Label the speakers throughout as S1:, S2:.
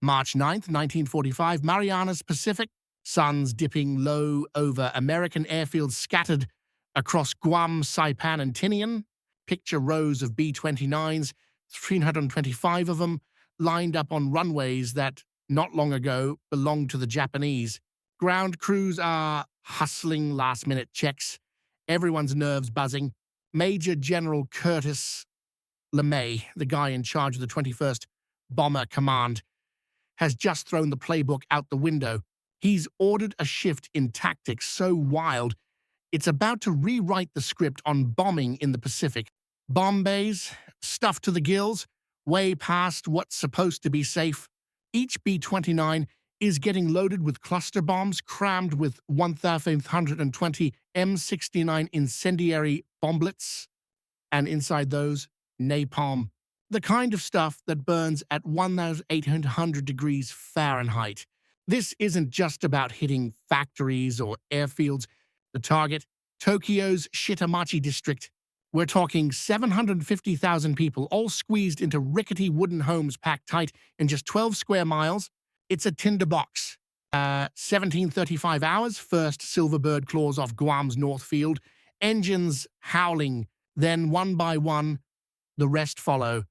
S1: March 9th, 1945, Marianas Pacific, suns dipping low over American airfields scattered across Guam, Saipan, and Tinian. Picture rows of B-29s, 325 of them, lined up on runways that, not long ago, belonged to the Japanese. Ground crews are hustling last-minute checks. Everyone's nerves buzzing. Major General Curtis LeMay, the guy in charge of the 21st Bomber Command, has just thrown the playbook out the window. He's ordered a shift in tactics so wild, it's about to rewrite the script on bombing in the Pacific. Bomb bays, stuffed to the gills, way past what's supposed to be safe. Each B-29 is getting loaded with cluster bombs crammed with 1,520 M69 incendiary bomblets, and inside those, napalm. The kind of stuff that burns at 1,800 degrees Fahrenheit. This isn't just about hitting factories or airfields. The target, Tokyo's Shitamachi district. We're talking 750,000 people, all squeezed into rickety wooden homes packed tight in just 12 square miles. It's a tinderbox. 1735 hours, first Silverbird claws off Guam's North Field. Engines howling, then one by one, the rest follow.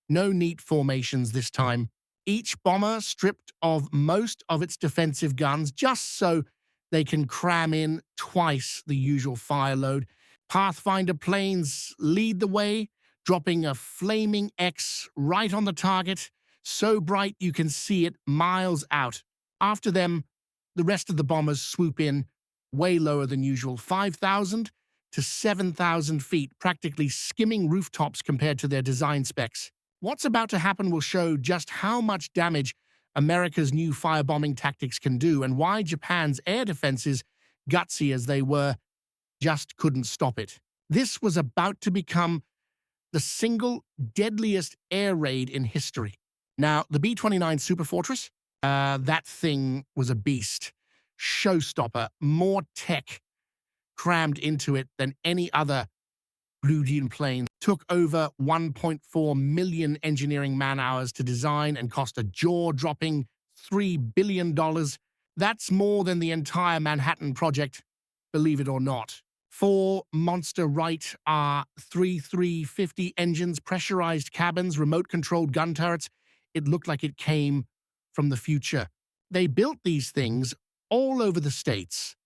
S1: No neat formations this time. Each bomber stripped of most of its defensive guns just so they can cram in twice the usual fire load. Pathfinder planes lead the way, dropping a flaming X right on the target, so bright you can see it miles out. After them, the rest of the bombers swoop in, way lower than usual, 5,000 to 7,000 feet, practically skimming rooftops compared to their design specs. What's about to happen will show just how much damage America's new firebombing tactics can do and why Japan's air defenses, gutsy as they were, just couldn't stop it. This was about to become the single deadliest air raid in history. Now, the B-29 Superfortress, that thing was a beast. Showstopper, more tech crammed into it than any other Blue Jean plane. Took over 1.4 million engineering man-hours to design and cost a jaw-dropping $3 billion. That's more than the entire Manhattan Project, believe it or not. 4 monster Wright R-3350 engines, pressurized cabins, remote-controlled gun turrets. It looked like it came from the future. They built these things all over the states.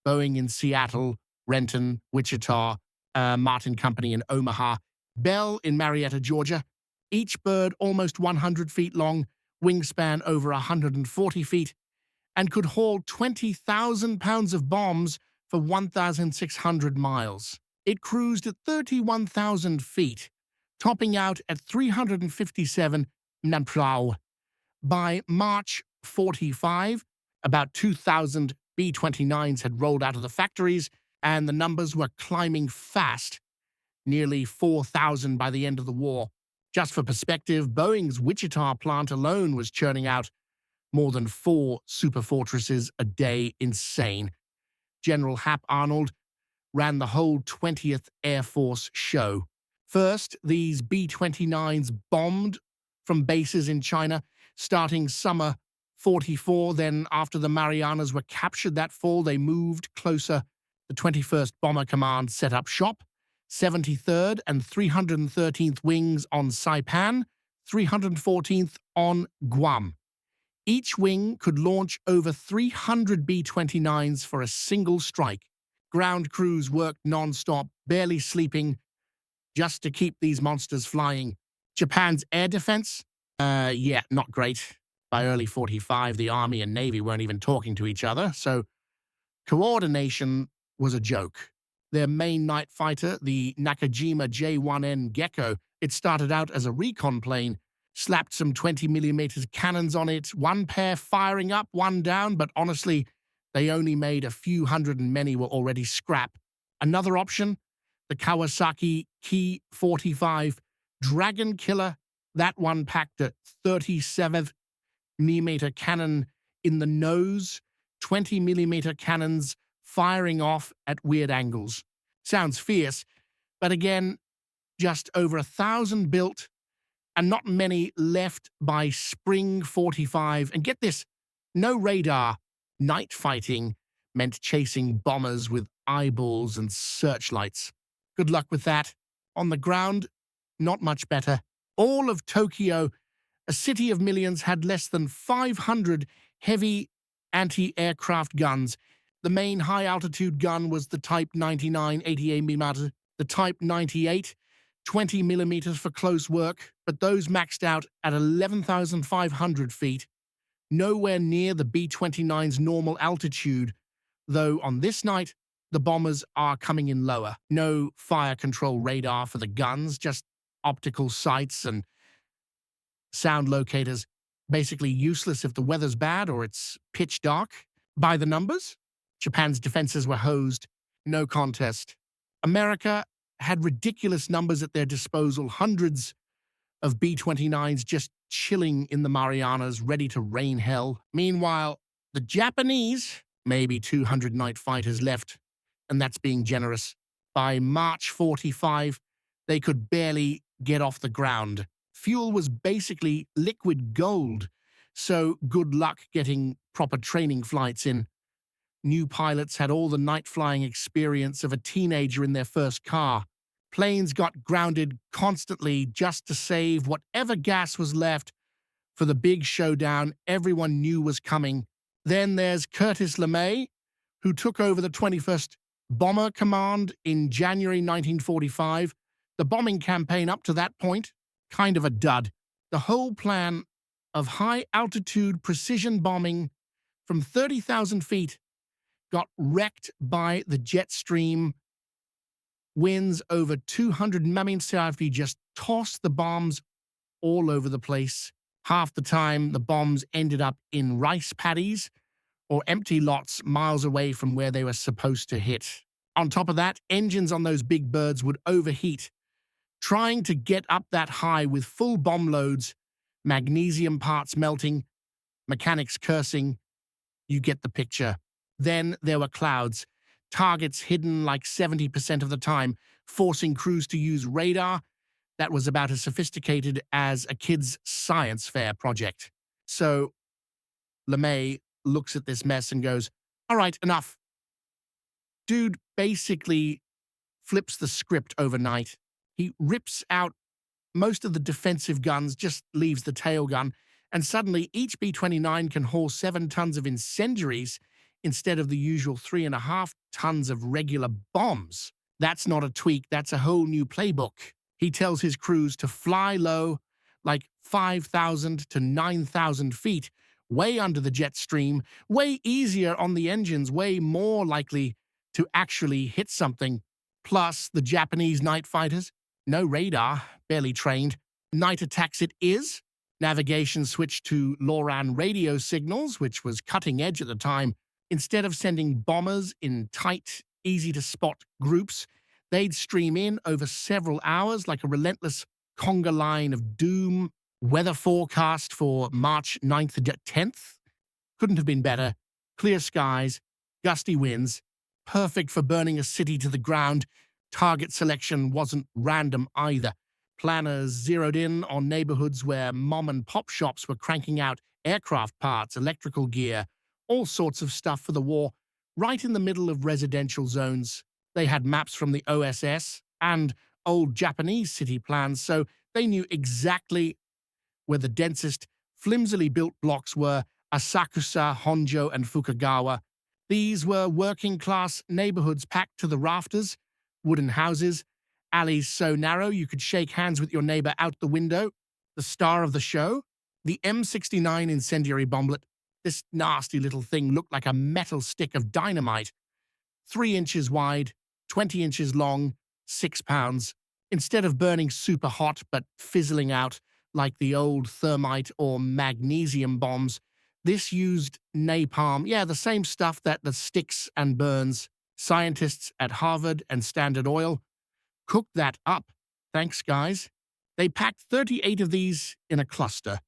S1: Boeing in Seattle, Renton, Wichita, Martin Company in Omaha, Bell in Marietta, Georgia. Each bird almost 100 feet long, wingspan over 140 feet, and could haul 20,000 pounds of bombs for 1,600 miles. It cruised at 31,000 feet, topping out at 357 mph. By March 45, about 2,000 B-29s had rolled out of the factories, and the numbers were climbing fast, nearly 4,000 by the end of the war. Just for perspective, Boeing's Wichita plant alone was churning out more than 4 Superfortresses a day. Insane. General Hap Arnold ran the whole 20th Air Force show. First, these B-29s bombed from bases in China, starting summer 44. Then, after the Marianas were captured that fall, they moved closer. The 21st Bomber Command set up shop, 73rd and 313th Wings on Saipan, 314th on Guam. Each wing could launch over 300 B-29s for a single strike. Ground crews worked non-stop, barely sleeping, just to keep these monsters flying. Japan's air defense? Not great. By early 45, the Army and Navy weren't even talking to each other, so coordination was a joke. Their main night fighter, the Nakajima J-1N Gecko, it started out as a recon plane, slapped some 20mm cannons on it, one pair firing up, one down, but honestly, they only made a few hundred and many were already scrap. Another option, the Kawasaki Ki-45 Dragon Killer, that one packed a 37mm cannon in the nose, 20mm cannons firing off at weird angles. Sounds fierce, but again, just over 1,000 built, and not many left by spring 45. And get this, no radar. Night fighting meant chasing bombers with eyeballs and searchlights. Good luck with that. On the ground, not much better. All of Tokyo, a city of millions, had less than 500 heavy anti-aircraft guns. The main high-altitude gun was the Type 99 80mm, the Type 98, 20 millimeters for close work, but those maxed out at 11,500 feet, nowhere near the B-29's normal altitude, though on this night, the bombers are coming in lower. No fire control radar for the guns, just optical sights and sound locators. Basically useless if the weather's bad or it's pitch dark. By the numbers, Japan's defenses were hosed. No contest. America had ridiculous numbers at their disposal, hundreds of B-29s just chilling in the Marianas, ready to rain hell. Meanwhile, the Japanese, maybe 200 night fighters left, and that's being generous. By March 45, they could barely get off the ground. Fuel was basically liquid gold, so good luck getting proper training flights in. New pilots had all the night flying experience of a teenager in their first car. Planes got grounded constantly just to save whatever gas was left for the big showdown everyone knew was coming. Then there's Curtis LeMay, who took over the 21st Bomber Command in January 1945. The bombing campaign up to that point, kind of a dud. The whole plan of high-altitude precision bombing from 30,000 feet got wrecked by the jet stream. Winds over 200 mph just tossed the bombs all over the place. Half the time, the bombs ended up in rice paddies or empty lots miles away from where they were supposed to hit. On top of that, engines on those big birds would overheat. Trying to get up that high with full bomb loads, magnesium parts melting, mechanics cursing, you get the picture. Then there were clouds, targets hidden like 70% of the time, forcing crews to use radar that was about as sophisticated as a kid's science fair project. So LeMay looks at this mess and goes, "All right, enough." Dude basically flips the script overnight. He rips out most of the defensive guns, just leaves the tail gun, and suddenly each B-29 can haul 7 tons of incendiaries instead of the usual 3.5 tons of regular bombs. That's not a tweak, that's a whole new playbook. He tells his crews to fly low, like 5,000 to 9,000 feet, way under the jet stream, way easier on the engines, way more likely to actually hit something. Plus, the Japanese night fighters, no radar, barely trained. Night attacks it is. Navigation switched to LORAN radio signals, which was cutting edge at the time. Instead of sending bombers in tight, easy-to-spot groups, they'd stream in over several hours like a relentless conga line of doom. Weather forecast for March 9th to 10th couldn't have been better. Clear skies, gusty winds, perfect for burning a city to the ground. Target selection wasn't random either. Planners zeroed in on neighborhoods where mom-and-pop shops were cranking out aircraft parts, electrical gear, all sorts of stuff for the war, right in the middle of residential zones. They had maps from the OSS and old Japanese city plans, so they knew exactly where the densest, flimsily built blocks were: Asakusa, Honjo, and Fukagawa. These were working-class neighborhoods packed to the rafters, wooden houses, alleys so narrow you could shake hands with your neighbor out the window. The star of the show? The M69 incendiary bomblet. This nasty little thing looked like a metal stick of dynamite. 3 inches wide, 20 inches long, 6 pounds. Instead of burning super hot but fizzling out like the old thermite or magnesium bombs, this used napalm, the same stuff that sticks and burns. Scientists at Harvard and Standard Oil cooked that up. Thanks, guys. They packed 38 of these in a cluster,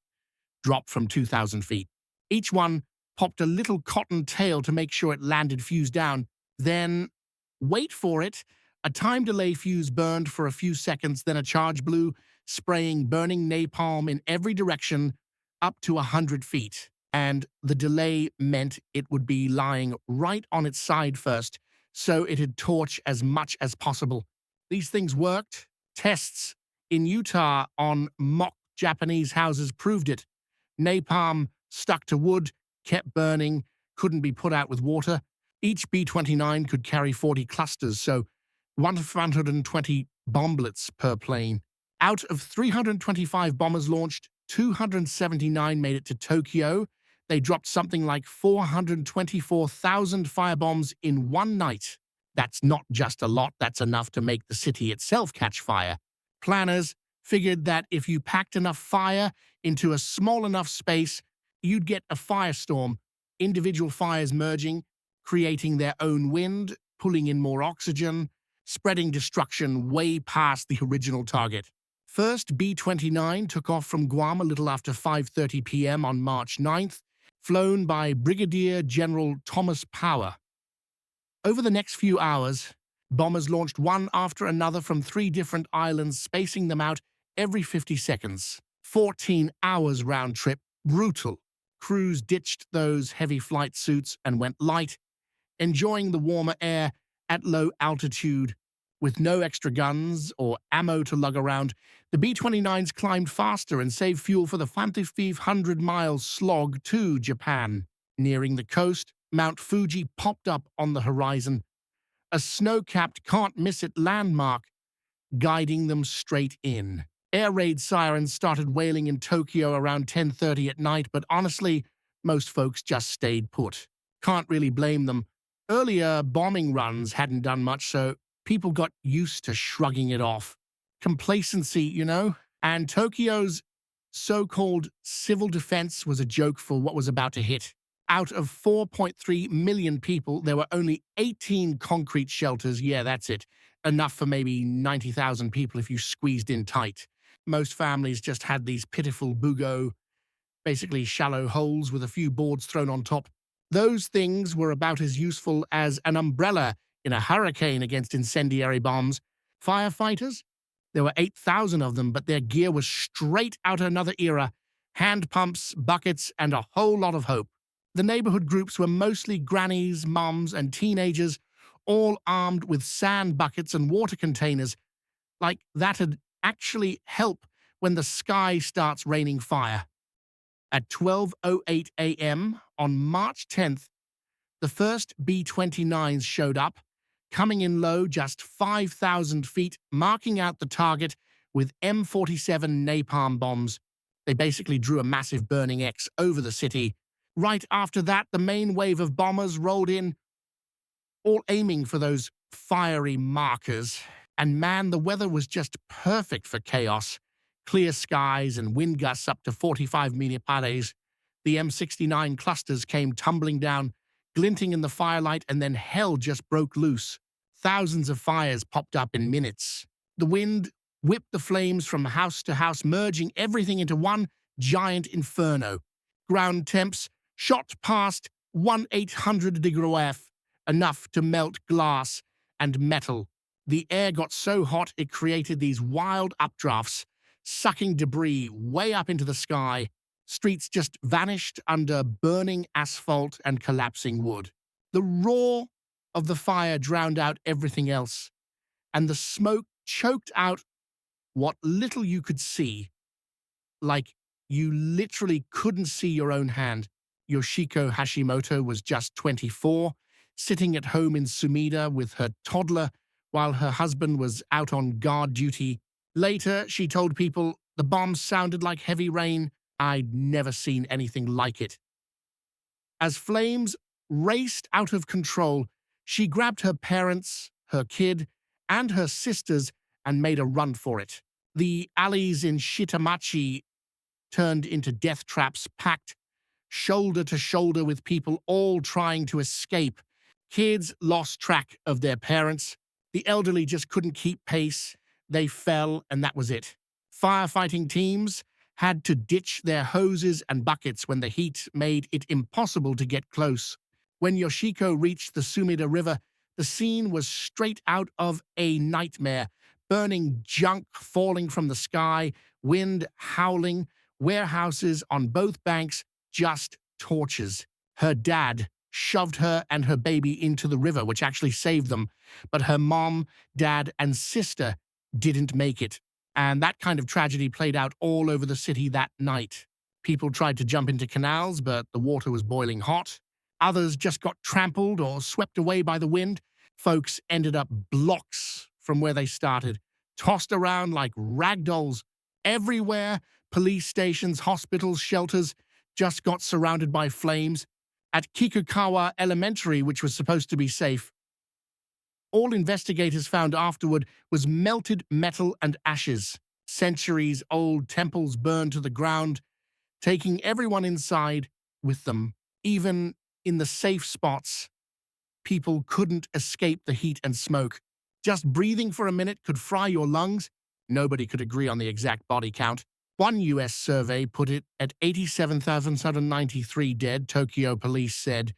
S1: dropped from 2,000 feet. Each one popped a little cotton tail to make sure it landed fuse down. Then, wait for it, a time delay fuse burned for a few seconds, then a charge blew, spraying burning napalm in every direction up to 100 feet. And the delay meant it would be lying right on its side first, so it'd torch as much as possible. These things worked. Tests in Utah on mock Japanese houses proved it. Napalm stuck to wood, kept burning, couldn't be put out with water. Each B-29 could carry 40 clusters, so 120 bomblets per plane. Out of 325 bombers launched, 279 made it to Tokyo. They dropped something like 424,000 firebombs in one night. That's not just a lot, that's enough to make the city itself catch fire. Planners figured that if you packed enough fire into a small enough space, you'd get a firestorm, individual fires merging, creating their own wind, pulling in more oxygen, spreading destruction way past the original target. First B-29 took off from Guam a little after 5:30 p.m. on March 9th, flown by Brigadier General Thomas Power. Over the next few hours, bombers launched one after another from 3 different islands, spacing them out every 50 seconds. 14 hours round trip, brutal. Crews ditched those heavy flight suits and went light, enjoying the warmer air at low altitude. With no extra guns or ammo to lug around, the B-29s climbed faster and saved fuel for the 5,500-mile slog to Japan. Nearing the coast, Mount Fuji popped up on the horizon, a snow-capped can't-miss-it landmark, guiding them straight in. Air raid sirens started wailing in Tokyo around 10:30 at night, but honestly, most folks just stayed put. Can't really blame them. Earlier bombing runs hadn't done much, so people got used to shrugging it off. Complacency, you know? And Tokyo's so-called civil defense was a joke for what was about to hit. Out of 4.3 million people, there were only 18 concrete shelters. Yeah, that's it. Enough for maybe 90,000 people if you squeezed in tight. Most families just had these pitiful bugo, basically shallow holes with a few boards thrown on top. Those things were about as useful as an umbrella in a hurricane against incendiary bombs. Firefighters? There were 8,000 of them, but their gear was straight out another era. Hand pumps, buckets, and a whole lot of hope. The neighborhood groups were mostly grannies, moms, and teenagers, all armed with sand buckets and water containers. Like that'd actually help when the sky starts raining fire. At 12:08 a.m. on March 10th, the first B-29s showed up, coming in low just 5,000 feet, marking out the target with M47 napalm bombs. They basically drew a massive burning X over the city. Right after that, the main wave of bombers rolled in, all aiming for those fiery markers. And man, the weather was just perfect for chaos. Clear skies and wind gusts up to 45 millipares. The M69 clusters came tumbling down, glinting in the firelight, and then hell just broke loose. Thousands of fires popped up in minutes. The wind whipped the flames from house to house, merging everything into one giant inferno. Ground temps shot past 1,800-degree F, enough to melt glass and metal. The air got so hot it created these wild updrafts, sucking debris way up into the sky. Streets just vanished under burning asphalt and collapsing wood. The roar of the fire drowned out everything else, and the smoke choked out what little you could see. Like you literally couldn't see your own hand. Yoshiko Hashimoto was just 24, sitting at home in Sumida with her toddler while her husband was out on guard duty. Later, she told people, "The bombs sounded like heavy rain. I'd never seen anything like it." As flames raced out of control, she grabbed her parents, her kid, and her sisters and made a run for it. The alleys in Shitamachi turned into death traps, packed shoulder to shoulder with people all trying to escape. Kids lost track of their parents. The elderly just couldn't keep pace. They fell, and that was it. Firefighting teams had to ditch their hoses and buckets when the heat made it impossible to get close. When Yoshiko reached the Sumida River, the scene was straight out of a nightmare. burning junk falling from the sky, wind howling, warehouses on both banks, just torches. Her dad shoved her and her baby into the river, which actually saved them, but her mom, dad, and sister didn't make it. And that kind of tragedy played out all over the city that night. People tried to jump into canals, but the water was boiling hot. Others just got trampled or swept away by the wind. Folks ended up blocks from where they started, tossed around like rag dolls. Everywhere, police stations, hospitals, shelters just got surrounded by flames. At Kikukawa Elementary, which was supposed to be safe, all investigators found afterward was melted metal and ashes. Centuries-old temples burned to the ground, taking everyone inside with them. Even in the safe spots, people couldn't escape the heat and smoke. Just breathing for a minute could fry your lungs. Nobody could agree on the exact body count. One U.S. survey put it at 87,793 dead. Tokyo police said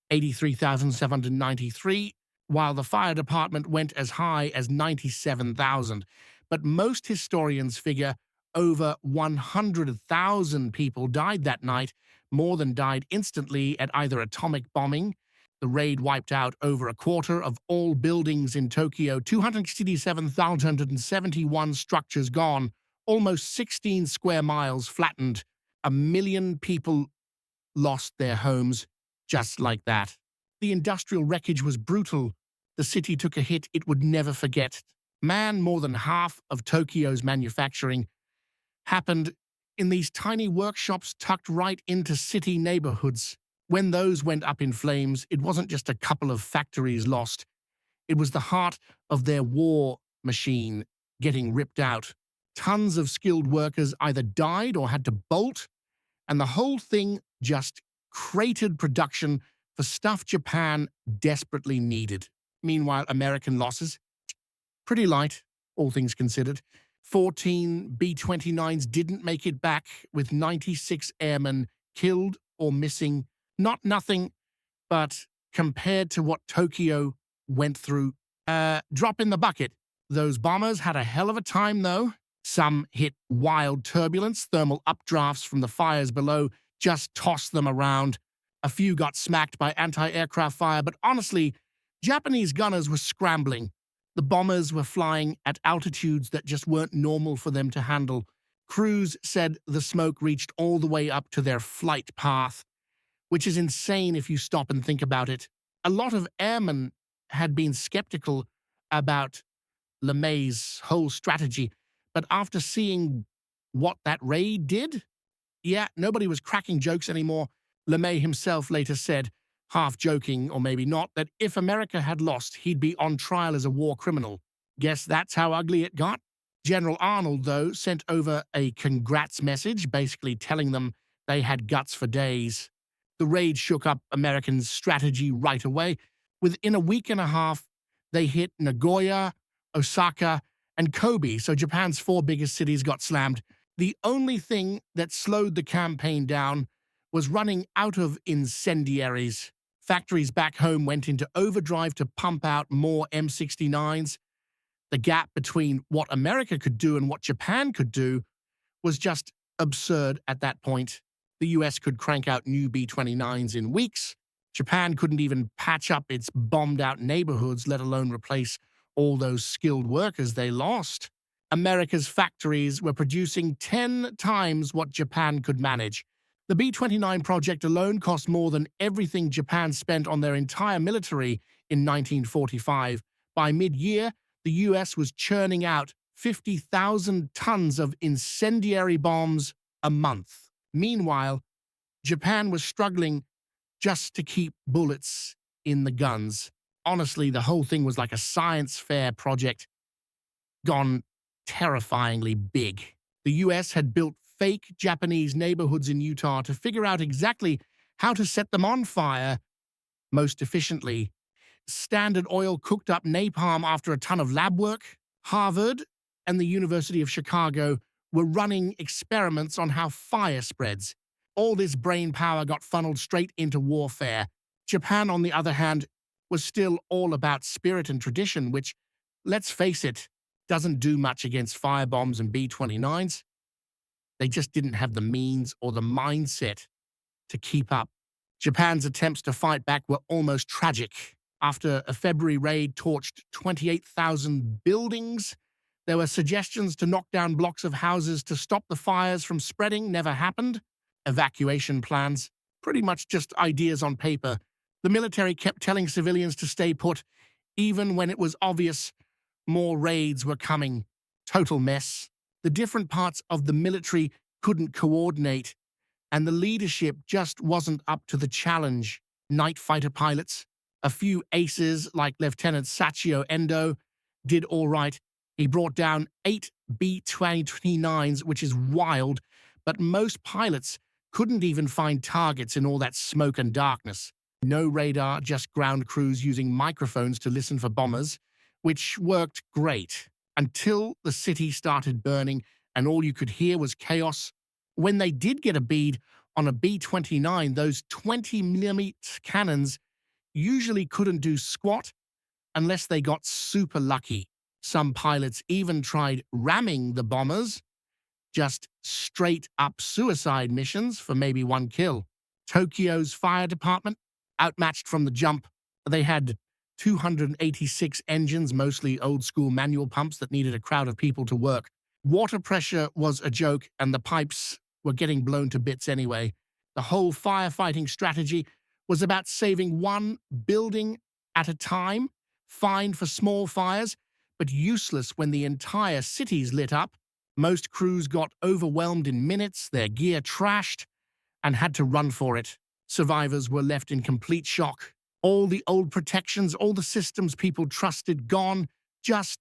S1: 83,793, while the fire department went as high as 97,000. But most historians figure over 100,000 people died that night, more than died instantly at either atomic bombing. The raid wiped out over a quarter of all buildings in Tokyo, 267,171 structures gone, almost 16 square miles flattened. 1 million people lost their homes just like that. The industrial wreckage was brutal. The city took a hit it would never forget. More than half of Tokyo's manufacturing happened in these tiny workshops tucked right into city neighborhoods. When those went up in flames, it wasn't just a couple of factories lost. It was the heart of their war machine getting ripped out. Tons of skilled workers either died or had to bolt, and the whole thing just cratered production for stuff Japan desperately needed. Meanwhile, American losses? Pretty light, all things considered. 14 B-29s didn't make it back, with 96 airmen killed or missing. Not nothing, but compared to what Tokyo went through, drop in the bucket. Those bombers had a hell of a time, though. Some hit wild turbulence, thermal updrafts from the fires below just tossed them around. A few got smacked by anti-aircraft fire, but honestly, Japanese gunners were scrambling. The bombers were flying at altitudes that just weren't normal for them to handle. Crews said the smoke reached all the way up to their flight path, which is insane if you stop and think about it. A lot of airmen had been skeptical about LeMay's whole strategy, but after seeing what that raid did, nobody was cracking jokes anymore. LeMay himself later said, half joking or maybe not, that if America had lost, he'd be on trial as a war criminal. Guess that's how ugly it got? General Arnold, though, sent over a congrats message, basically telling them they had guts for days. The raid shook up Americans' strategy right away. Within a week and a half, they hit Nagoya, Osaka, and Kobe, so Japan's 4 biggest cities got slammed. The only thing that slowed the campaign down was running out of incendiaries. Factories back home went into overdrive to pump out more M69s. The gap between what America could do and what Japan could do was just absurd at that point. The US could crank out new B-29s in weeks. Japan couldn't even patch up its bombed-out neighborhoods, let alone replace all those skilled workers they lost. America's factories were producing 10 times what Japan could manage. The B-29 project alone cost more than everything Japan spent on their entire military in 1945. By mid-year, the US was churning out 50,000 tons of incendiary bombs a month. Meanwhile, Japan was struggling just to keep bullets in the guns. Honestly, the whole thing was like a science fair project gone terrifyingly big. The US had built fake Japanese neighborhoods in Utah to figure out exactly how to set them on fire most efficiently. Standard Oil cooked up napalm after a ton of lab work. Harvard and the University of Chicago were running experiments on how fire spreads. All this brain power got funneled straight into warfare. Japan, on the other hand, was still all about spirit and tradition, which, let's face it, doesn't do much against firebombs and B-29s. They just didn't have the means or the mindset to keep up. Japan's attempts to fight back were almost tragic. After a February raid torched 28,000 buildings, there were suggestions to knock down blocks of houses to stop the fires from spreading. Never happened. Evacuation plans, pretty much just ideas on paper. The military kept telling civilians to stay put, even when it was obvious more raids were coming. Total mess. The different parts of the military couldn't coordinate, and the leadership just wasn't up to the challenge. Night fighter pilots, a few aces like Lieutenant Sachio Endo, did all right. He brought down 8 B-29s, which is wild, but most pilots couldn't even find targets in all that smoke and darkness. No radar, just ground crews using microphones to listen for bombers, which worked great until the city started burning and all you could hear was chaos. When they did get a bead on a B-29, those 20mm cannons usually couldn't do squat unless they got super lucky. Some pilots even tried ramming the bombers, just straight-up suicide missions for maybe one kill. Tokyo's fire department, outmatched from the jump. They had 286 engines, mostly old-school manual pumps that needed a crowd of people to work. Water pressure was a joke, and the pipes were getting blown to bits anyway. The whole firefighting strategy was about saving one building at a time, fine for small fires, but useless when the entire city's lit up. Most crews got overwhelmed in minutes, their gear trashed, and had to run for it. Survivors were left in complete shock. All the old protections, all the systems people trusted gone, just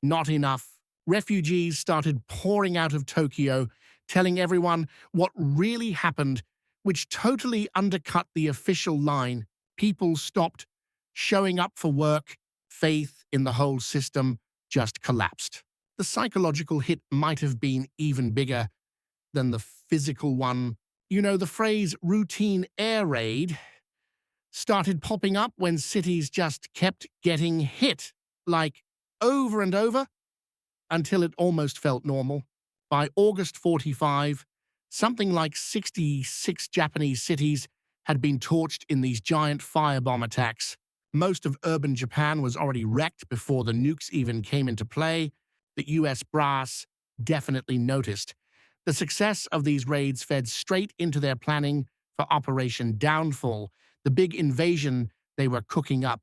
S1: not enough. Refugees started pouring out of Tokyo, telling everyone what really happened, which totally undercut the official line. People stopped showing up for work. Faith in the whole system just collapsed. The psychological hit might have been even bigger than the physical one. You know, the phrase routine air raid started popping up when cities just kept getting hit, like over and over, until it almost felt normal. By August 45, something like 66 Japanese cities had been torched in these giant firebomb attacks. Most of urban Japan was already wrecked before the nukes even came into play. The US brass definitely noticed. The success of these raids fed straight into their planning for Operation Downfall, the big invasion they were cooking up.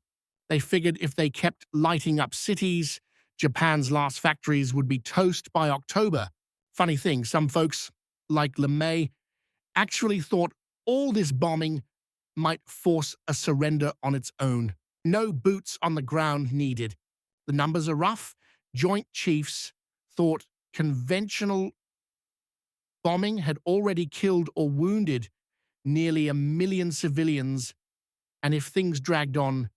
S1: They figured if they kept lighting up cities, Japan's last factories would be toast by October. Funny thing, some folks, like LeMay, actually thought all this bombing might force a surrender on its own. No boots on the ground needed. The numbers are rough. Joint Chiefs thought conventional bombing had already killed or wounded nearly 1 million civilians, and if things dragged on,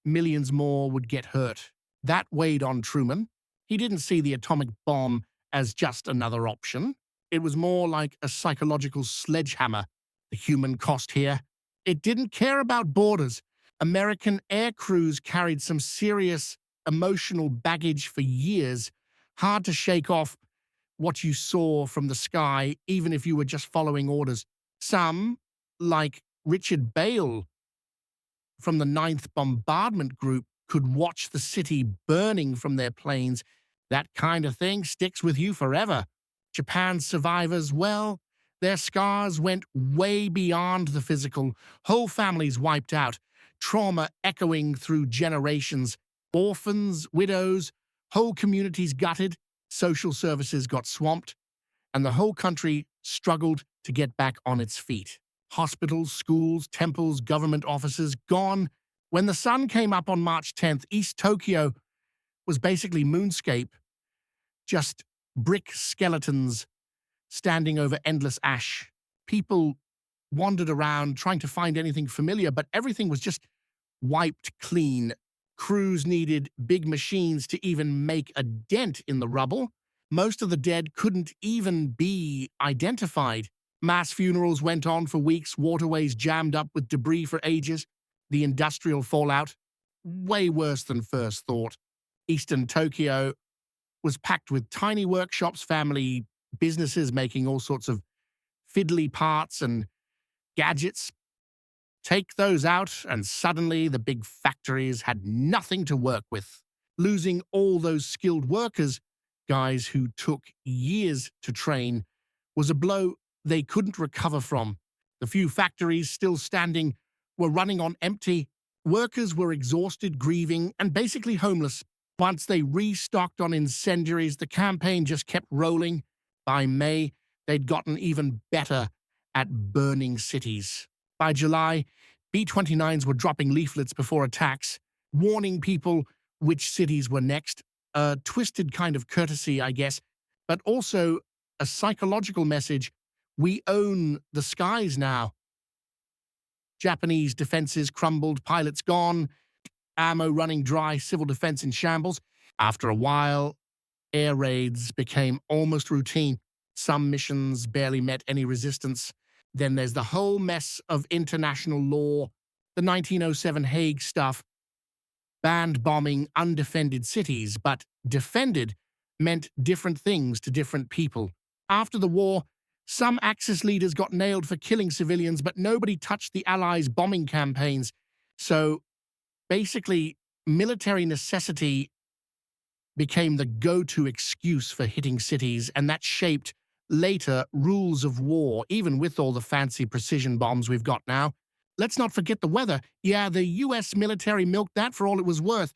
S1: millions more would get hurt. That weighed on Truman. He didn't see the atomic bomb as just another option. It was more like a psychological sledgehammer. The human cost here. It didn't care about borders. American air crews carried some serious emotional baggage for years. Hard to shake off what you saw from the sky, even if you were just following orders. Some, like Richard Bale from the 9th Bombardment Group, could watch the city burning from their planes. That kind of thing sticks with you forever. Japan's survivors, well, their scars went way beyond the physical. Whole families wiped out, trauma echoing through generations. Orphans, widows, whole communities gutted, social services got swamped, and the whole country struggled to get back on its feet. Hospitals, schools, temples, government offices gone. When the sun came up on March 10th, East Tokyo was basically moonscape, just brick skeletons standing over endless ash. People wandered around trying to find anything familiar, but everything was just wiped clean. Crews needed big machines to even make a dent in the rubble. Most of the dead couldn't even be identified. Mass funerals went on for weeks, waterways jammed up with debris for ages. The industrial fallout, way worse than first thought. Eastern Tokyo was packed with tiny workshops, family businesses making all sorts of fiddly parts and gadgets. Take those out, and suddenly the big factories had nothing to work with. Losing all those skilled workers, guys who took years to train, was a blow they couldn't recover from. The few factories still standing were running on empty. Workers were exhausted, grieving, and basically homeless. Once they restocked on incendiaries, the campaign just kept rolling. By May, they'd gotten even better at burning cities. By July, B-29s were dropping leaflets before attacks, warning people which cities were next. A twisted kind of courtesy, I guess, but also a psychological message. We own the skies now. Japanese defenses crumbled, pilots gone, ammo running dry, civil defense in shambles. After a while, air raids became almost routine. Some missions barely met any resistance. Then there's the whole mess of international law, the 1907 Hague stuff, banned bombing undefended cities, but defended meant different things to different people. After the war, some Axis leaders got nailed for killing civilians, but nobody touched the Allies' bombing campaigns. So basically, military necessity became the go-to excuse for hitting cities, and that shaped later rules of war, even with all the fancy precision bombs we've got now. Let's not forget the weather. Yeah, the US military milked that for all it was worth.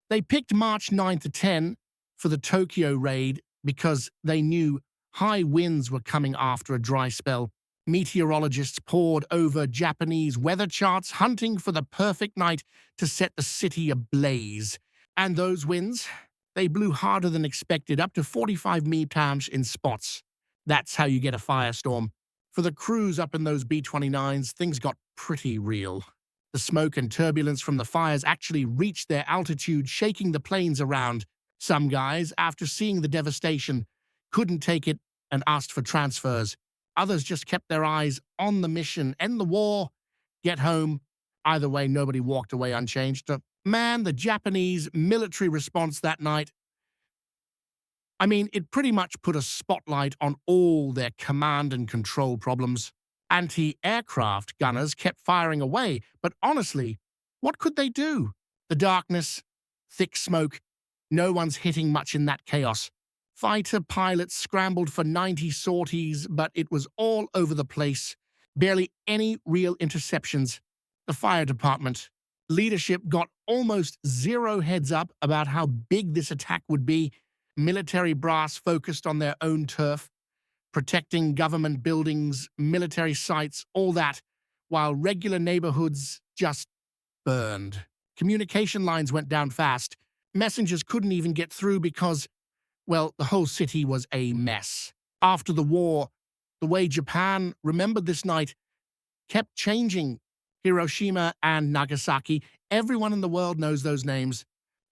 S1: They picked March 9 to 10 for the Tokyo raid because they knew high winds were coming after a dry spell. Meteorologists pored over Japanese weather charts, hunting for the perfect night to set the city ablaze. And those winds, they blew harder than expected, up to 45 meters in spots. That's how you get a firestorm. For the crews up in those B-29s, things got pretty real. The smoke and turbulence from the fires actually reached their altitude, shaking the planes around. Some guys, after seeing the devastation, couldn't take it and asked for transfers. Others just kept their eyes on the mission, end the war, get home. Either way, nobody walked away unchanged. Man, the Japanese military response that night, I mean, it pretty much put a spotlight on all their command and control problems. Anti-aircraft gunners kept firing away, but honestly, what could they do? The darkness, thick smoke, no one's hitting much in that chaos. Fighter pilots scrambled for 90 sorties, but it was all over the place. Barely any real interceptions. The fire department leadership got almost zero heads up about how big this attack would be. Military brass focused on their own turf, protecting government buildings, military sites, all that, while regular neighborhoods just burned. Communication lines went down fast. Messengers couldn't even get through because, well, the whole city was a mess. After the war, the way Japan remembered this night kept changing. Hiroshima and Nagasaki, everyone in the world knows those names.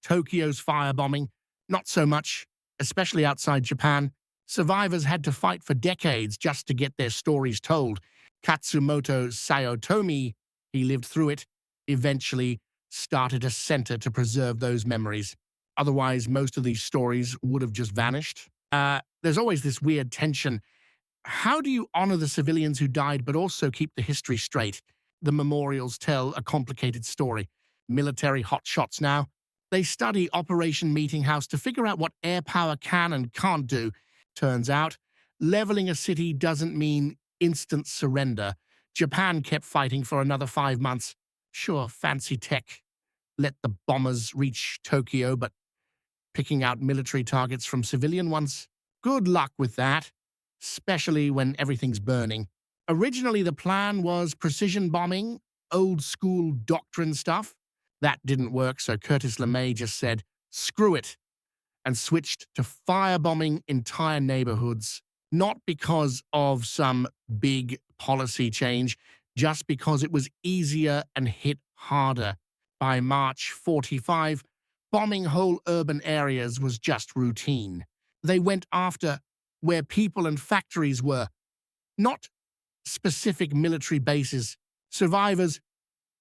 S1: Tokyo's firebombing, not so much, especially outside Japan. Survivors had to fight for decades just to get their stories told. Katsumoto Sayotomi, he lived through it, eventually started a center to preserve those memories. Otherwise, most of these stories would have just vanished. There's always this weird tension. How do you honor the civilians who died but also keep the history straight? The memorials tell a complicated story. Military hotshots now. They study Operation Meetinghouse to figure out what air power can and can't do. Turns out, leveling a city doesn't mean instant surrender. Japan kept fighting for another 5 months. Sure, fancy tech let the bombers reach Tokyo, but picking out military targets from civilian ones? Good luck with that, especially when everything's burning. Originally, the plan was precision bombing, old-school doctrine stuff. That didn't work, so Curtis LeMay just said, screw it, and switched to firebombing entire neighborhoods, not because of some big policy change, just because it was easier and hit harder. By March 45, bombing whole urban areas was just routine. They went after where people and factories were, not specific military bases. Survivors,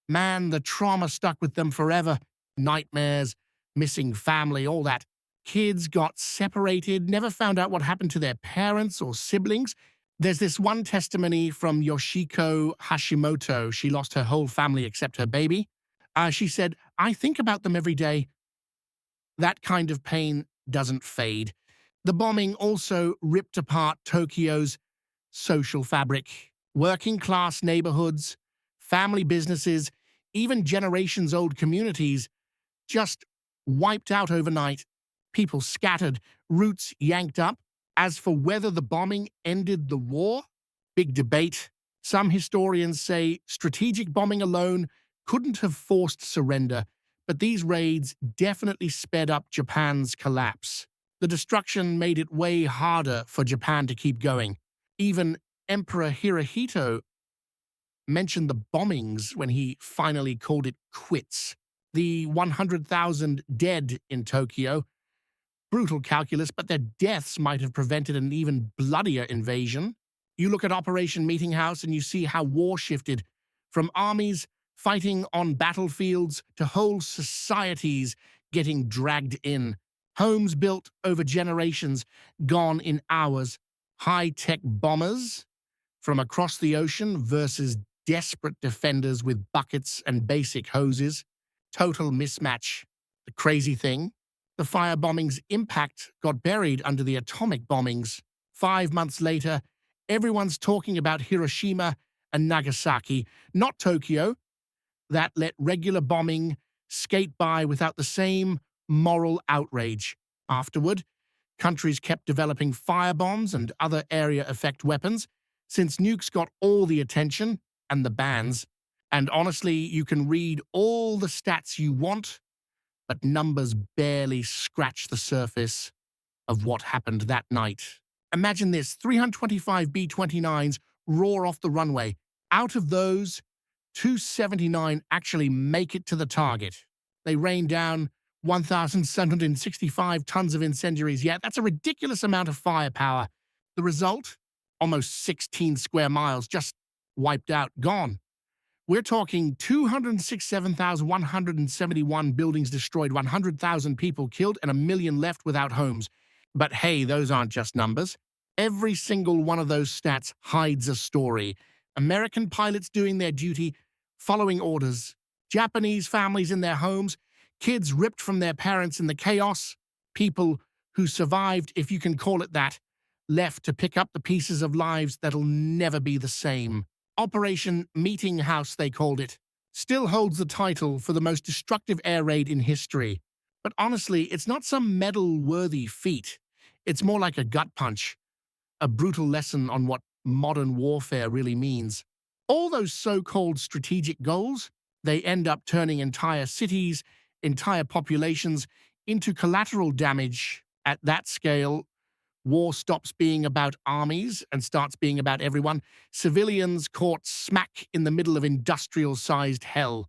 S1: man, the trauma stuck with them forever. Nightmares, missing family, all that. Kids got separated, never found out what happened to their parents or siblings. There's this one testimony from Yoshiko Hashimoto. She lost her whole family except her baby. She said, "I think about them every day. That kind of pain doesn't fade." The bombing also ripped apart Tokyo's social fabric. Working-class neighborhoods, family businesses, even generations-old communities just wiped out overnight. People scattered, roots yanked up. As for whether the bombing ended the war, big debate. Some historians say strategic bombing alone couldn't have forced surrender, but these raids definitely sped up Japan's collapse. The destruction made it way harder for Japan to keep going. Even Emperor Hirohito mentioned the bombings when he finally called it quits. The 100,000 dead in Tokyo, brutal calculus, but their deaths might have prevented an even bloodier invasion. You look at Operation Meetinghouse and you see how war shifted from armies fighting on battlefields to whole societies getting dragged in. Homes built over generations, gone in hours. High-tech bombers from across the ocean versus desperate defenders with buckets and basic hoses. Total mismatch. The crazy thing, the firebombing's impact got buried under the atomic bombings. 5 months later, everyone's talking about Hiroshima and Nagasaki, not Tokyo, that let regular bombing skate by without the same moral outrage. Afterward, countries kept developing firebombs and other area effect weapons, since nukes got all the attention and the bans. And honestly, you can read all the stats you want, but numbers barely scratch the surface of what happened that night. Imagine this, 325 B-29s roar off the runway. Out of those, 279 actually make it to the target. They rain down 1,765 tons of incendiaries. Yeah, that's a ridiculous amount of firepower. The result? Almost 16 square miles just wiped out, gone. We're talking 267,171 buildings destroyed, 100,000 people killed, and 1 million left without homes. But hey, those aren't just numbers. Every single one of those stats hides a story. American pilots doing their duty, following orders. Japanese families in their homes, kids ripped from their parents in the chaos, people who survived, if you can call it that, left to pick up the pieces of lives that'll never be the same. Operation Meetinghouse, they called it, still holds the title for the most destructive air raid in history. But honestly, it's not some medal-worthy feat. It's more like a gut punch, a brutal lesson on what modern warfare really means. All those so-called strategic goals, they end up turning entire cities, entire populations into collateral damage. At that scale, war stops being about armies and starts being about everyone. Civilians caught smack in the middle of industrial-sized hell.